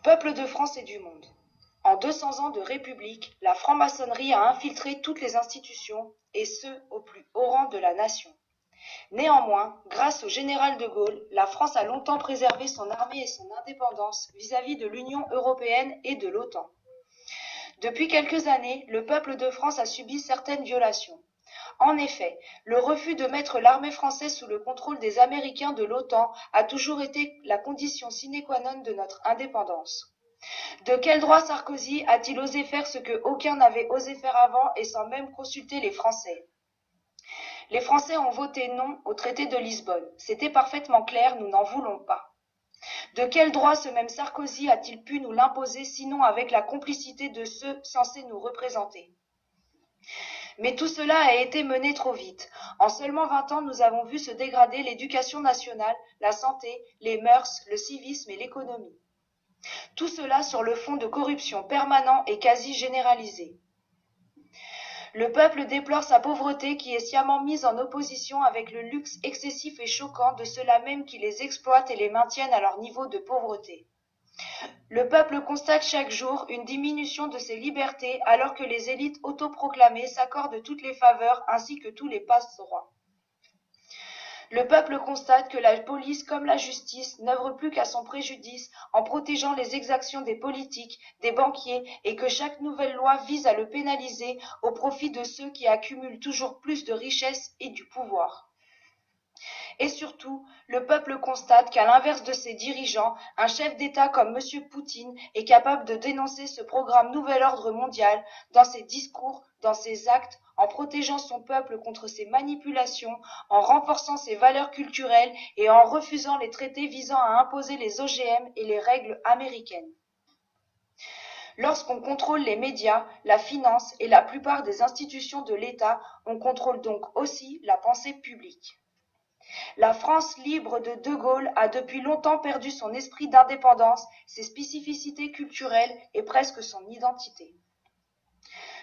Peuple de France et du monde. En 200 ans de République, la franc-maçonnerie a infiltré toutes les institutions, et ce, au plus haut rang de la nation. Néanmoins, grâce au général de Gaulle, la France a longtemps préservé son armée et son indépendance vis-à-vis de l'Union européenne et de l'OTAN. Depuis quelques années, le peuple de France a subi certaines violations. En effet, le refus de mettre l'armée française sous le contrôle des Américains de l'OTAN a toujours été la condition sine qua non de notre indépendance. De quel droit Sarkozy a-t-il osé faire ce que aucun n'avait osé faire avant et sans même consulter les Français? Les Français ont voté non au traité de Lisbonne. C'était parfaitement clair, nous n'en voulons pas. De quel droit ce même Sarkozy a-t-il pu nous l'imposer, sinon avec la complicité de ceux censés nous représenter? Mais tout cela a été mené trop vite. En seulement 20 ans, nous avons vu se dégrader l'éducation nationale, la santé, les mœurs, le civisme et l'économie. Tout cela sur le fond de corruption permanent et quasi généralisée. Le peuple déplore sa pauvreté qui est sciemment mise en opposition avec le luxe excessif et choquant de ceux-là même qui les exploitent et les maintiennent à leur niveau de pauvreté. Le peuple constate chaque jour une diminution de ses libertés alors que les élites autoproclamées s'accordent toutes les faveurs ainsi que tous les passe-droits. Le peuple constate que la police comme la justice n'œuvrent plus qu'à son préjudice en protégeant les exactions des politiques, des banquiers et que chaque nouvelle loi vise à le pénaliser au profit de ceux qui accumulent toujours plus de richesses et du pouvoir. Et surtout, le peuple constate qu'à l'inverse de ses dirigeants, un chef d'État comme M. Poutine est capable de dénoncer ce programme Nouvel Ordre Mondial dans ses discours, dans ses actes, en protégeant son peuple contre ses manipulations, en renforçant ses valeurs culturelles et en refusant les traités visant à imposer les OGM et les règles américaines. Lorsqu'on contrôle les médias, la finance et la plupart des institutions de l'État, on contrôle donc aussi la pensée publique. La France libre de Gaulle a depuis longtemps perdu son esprit d'indépendance, ses spécificités culturelles et presque son identité.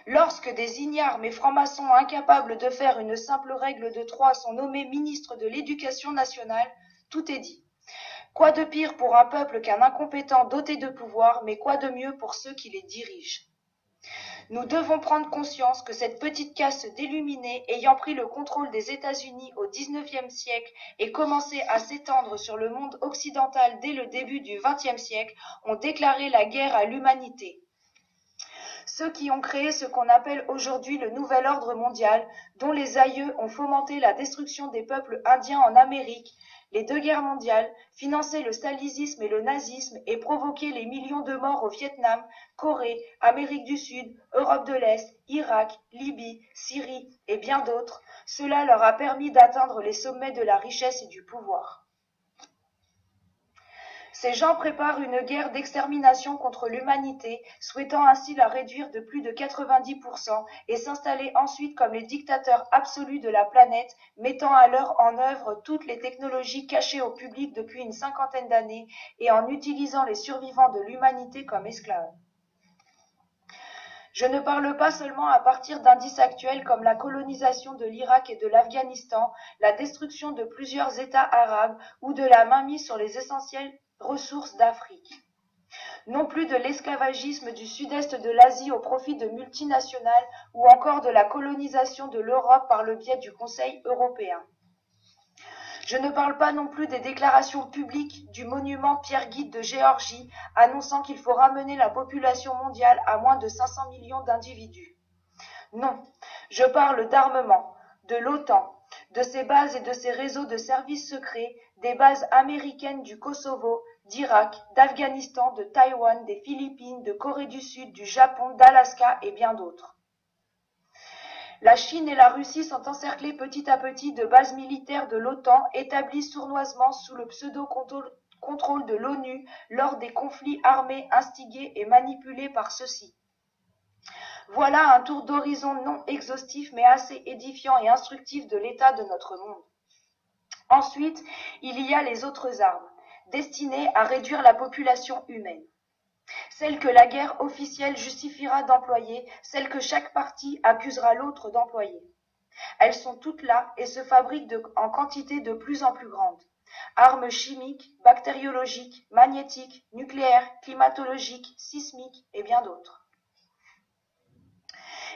Lorsque des ignares mais francs-maçons incapables de faire une simple règle de 3 sont nommés ministres de l'Éducation nationale, tout est dit. Quoi de pire pour un peuple qu'un incompétent doté de pouvoir, mais quoi de mieux pour ceux qui les dirigent? Nous devons prendre conscience que cette petite caste d'illuminés ayant pris le contrôle des États-Unis au XIXe siècle et commencé à s'étendre sur le monde occidental dès le début du XXe siècle ont déclaré la guerre à l'humanité. Ceux qui ont créé ce qu'on appelle aujourd'hui le Nouvel Ordre Mondial, dont les aïeux ont fomenté la destruction des peuples indiens en Amérique, les 2 guerres mondiales, financé le stalinisme et le nazisme et provoqué les millions de morts au Vietnam, Corée, Amérique du Sud, Europe de l'Est, Irak, Libye, Syrie et bien d'autres, cela leur a permis d'atteindre les sommets de la richesse et du pouvoir. Ces gens préparent une guerre d'extermination contre l'humanité, souhaitant ainsi la réduire de plus de 90% et s'installer ensuite comme les dictateurs absolus de la planète, mettant alors en œuvre toutes les technologies cachées au public depuis une 50aine d'années et en utilisant les survivants de l'humanité comme esclaves. Je ne parle pas seulement à partir d'indices actuels comme la colonisation de l'Irak et de l'Afghanistan, la destruction de plusieurs États arabes ou de la mainmise sur les essentielles ressources d'Afrique. Non plus de l'esclavagisme du sud-est de l'Asie au profit de multinationales ou encore de la colonisation de l'Europe par le biais du Conseil européen. Je ne parle pas non plus des déclarations publiques du monument Pierre-Guide de Géorgie annonçant qu'il faut ramener la population mondiale à moins de 500 millions d'individus. Non, je parle d'armement, de l'OTAN, de ses bases et de ses réseaux de services secrets, des bases américaines du Kosovo, d'Irak, d'Afghanistan, de Taïwan, des Philippines, de Corée du Sud, du Japon, d'Alaska et bien d'autres. La Chine et la Russie sont encerclées petit à petit de bases militaires de l'OTAN établies sournoisement sous le pseudo-contrôle de l'ONU lors des conflits armés instigés et manipulés par ceux-ci. Voilà un tour d'horizon non exhaustif mais assez édifiant et instructif de l'état de notre monde. Ensuite, il y a les autres armes, destinées à réduire la population humaine. Celles que la guerre officielle justifiera d'employer, celles que chaque parti accusera l'autre d'employer. Elles sont toutes là et se fabriquent en quantité de plus en plus grande. armes chimiques, bactériologiques, magnétiques, nucléaires, climatologiques, sismiques et bien d'autres.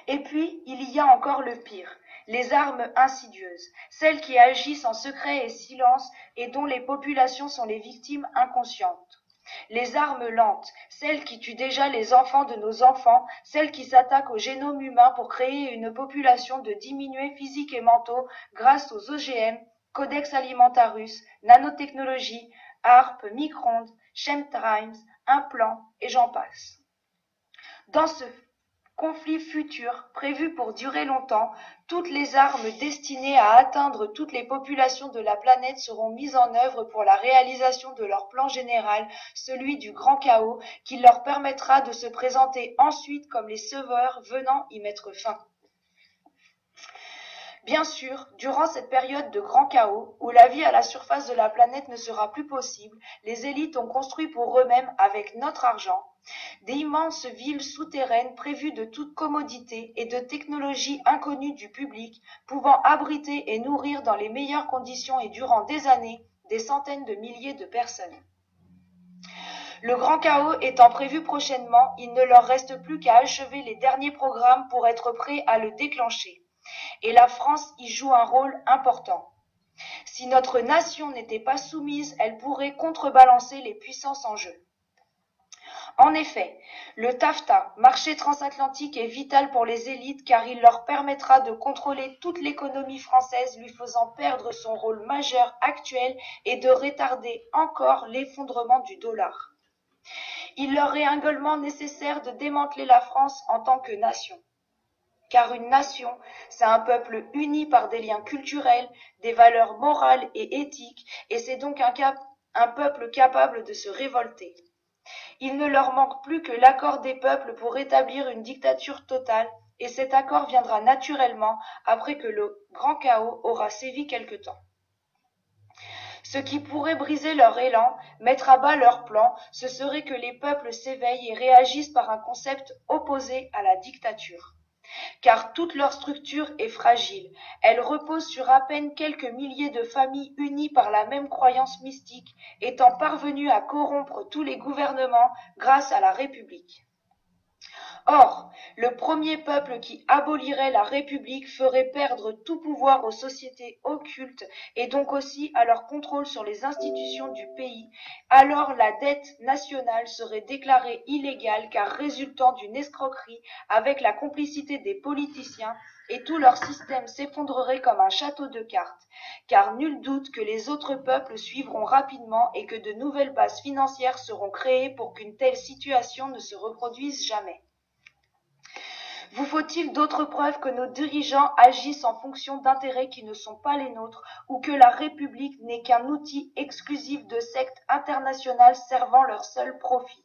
Et puis, il y a encore le pire, les armes insidieuses, celles qui agissent en secret et silence et dont les populations sont les victimes inconscientes. Les armes lentes, celles qui tuent déjà les enfants de nos enfants, celles qui s'attaquent au génome humain pour créer une population de diminués physiques et mentaux grâce aux OGM, Codex Alimentarius, nanotechnologie, harpe, micro-ondes, chemtrails, implants et j'en passe. Dans ce conflit futur, prévu pour durer longtemps, toutes les armes destinées à atteindre toutes les populations de la planète seront mises en œuvre pour la réalisation de leur plan général, celui du grand chaos, qui leur permettra de se présenter ensuite comme les sauveurs venant y mettre fin. Bien sûr, durant cette période de grand chaos, où la vie à la surface de la planète ne sera plus possible, les élites ont construit pour eux-mêmes, avec notre argent, d'immenses villes souterraines prévues de toute commodité et de technologies inconnues du public, pouvant abriter et nourrir dans les meilleures conditions et durant des années des centaines de milliers de personnes. Le grand chaos étant prévu prochainement, il ne leur reste plus qu'à achever les derniers programmes pour être prêts à le déclencher. Et la France y joue un rôle important. Si notre nation n'était pas soumise, elle pourrait contrebalancer les puissances en jeu. En effet, le TAFTA, marché transatlantique, est vital pour les élites car il leur permettra de contrôler toute l'économie française, lui faisant perdre son rôle majeur actuel et de retarder encore l'effondrement du dollar. Il leur est également nécessaire de démanteler la France en tant que nation. Car une nation, c'est un peuple uni par des liens culturels, des valeurs morales et éthiques, et c'est donc un peuple capable de se révolter. Il ne leur manque plus que l'accord des peuples pour établir une dictature totale, et cet accord viendra naturellement après que le grand chaos aura sévi quelque temps. Ce qui pourrait briser leur élan, mettre à bas leur plan, ce serait que les peuples s'éveillent et réagissent par un concept opposé à la dictature. Car toute leur structure est fragile. Elle repose sur à peine quelques milliers de familles unies par la même croyance mystique, étant parvenues à corrompre tous les gouvernements grâce à la République. Or, le premier peuple qui abolirait la République ferait perdre tout pouvoir aux sociétés occultes et donc aussi à leur contrôle sur les institutions du pays. Alors la dette nationale serait déclarée illégale car résultant d'une escroquerie avec la complicité des politiciens et tout leur système s'effondrerait comme un château de cartes, car nul doute que les autres peuples suivront rapidement et que de nouvelles bases financières seront créées pour qu'une telle situation ne se reproduise jamais. Vous faut-il d'autres preuves que nos dirigeants agissent en fonction d'intérêts qui ne sont pas les nôtres ou que la République n'est qu'un outil exclusif de sectes internationales servant leur seul profit?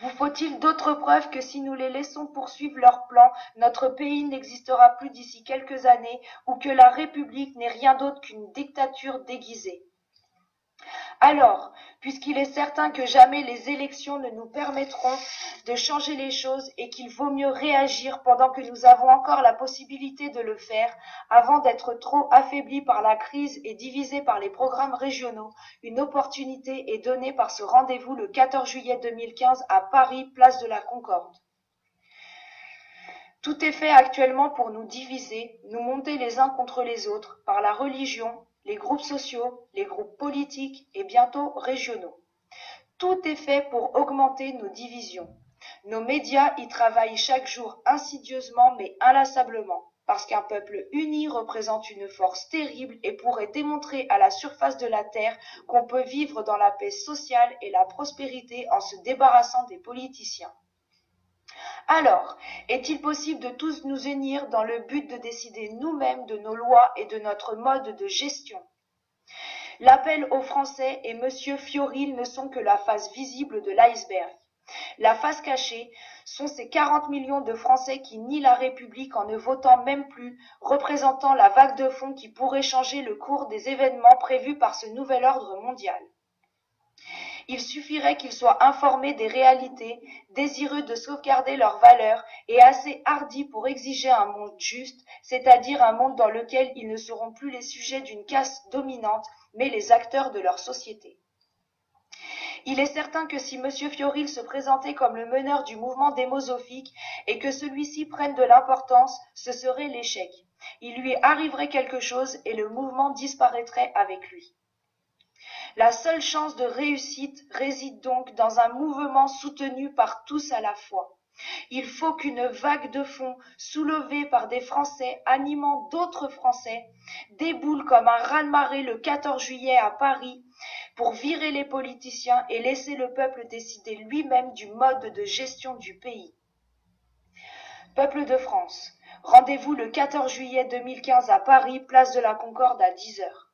Vous faut-il d'autres preuves que si nous les laissons poursuivre leur plan, notre pays n'existera plus d'ici quelques années ou que la République n'est rien d'autre qu'une dictature déguisée? Alors, puisqu'il est certain que jamais les élections ne nous permettront de changer les choses et qu'il vaut mieux réagir pendant que nous avons encore la possibilité de le faire, avant d'être trop affaiblis par la crise et divisés par les programmes régionaux, une opportunité est donnée par ce rendez-vous le 14 juillet 2015 à Paris, place de la Concorde. Tout est fait actuellement pour nous diviser, nous monter les uns contre les autres, par la religion, les groupes sociaux, les groupes politiques et bientôt régionaux. Tout est fait pour augmenter nos divisions. Nos médias y travaillent chaque jour insidieusement mais inlassablement, parce qu'un peuple uni représente une force terrible et pourrait démontrer à la surface de la terre qu'on peut vivre dans la paix sociale et la prospérité en se débarrassant des politiciens. Alors, est-il possible de tous nous unir dans le but de décider nous-mêmes de nos lois et de notre mode de gestion? L'appel aux Français et M. Fioril ne sont que la face visible de l'iceberg. La face cachée sont ces 40 millions de Français qui nient la République en ne votant même plus, représentant la vague de fond qui pourrait changer le cours des événements prévus par ce nouvel ordre mondial. Il suffirait qu'ils soient informés des réalités, désireux de sauvegarder leurs valeurs et assez hardis pour exiger un monde juste, c'est-à-dire un monde dans lequel ils ne seront plus les sujets d'une caste dominante, mais les acteurs de leur société. Il est certain que si M. Fiorile se présentait comme le meneur du mouvement démosophique et que celui-ci prenne de l'importance, ce serait l'échec. Il lui arriverait quelque chose et le mouvement disparaîtrait avec lui. La seule chance de réussite réside donc dans un mouvement soutenu par tous à la fois. Il faut qu'une vague de fonds, soulevée par des Français animant d'autres Français, déboule comme un raz-de-marée le 14 juillet à Paris pour virer les politiciens et laisser le peuple décider lui-même du mode de gestion du pays. Peuple de France, rendez-vous le 14 juillet 2015 à Paris, place de la Concorde à 10 h.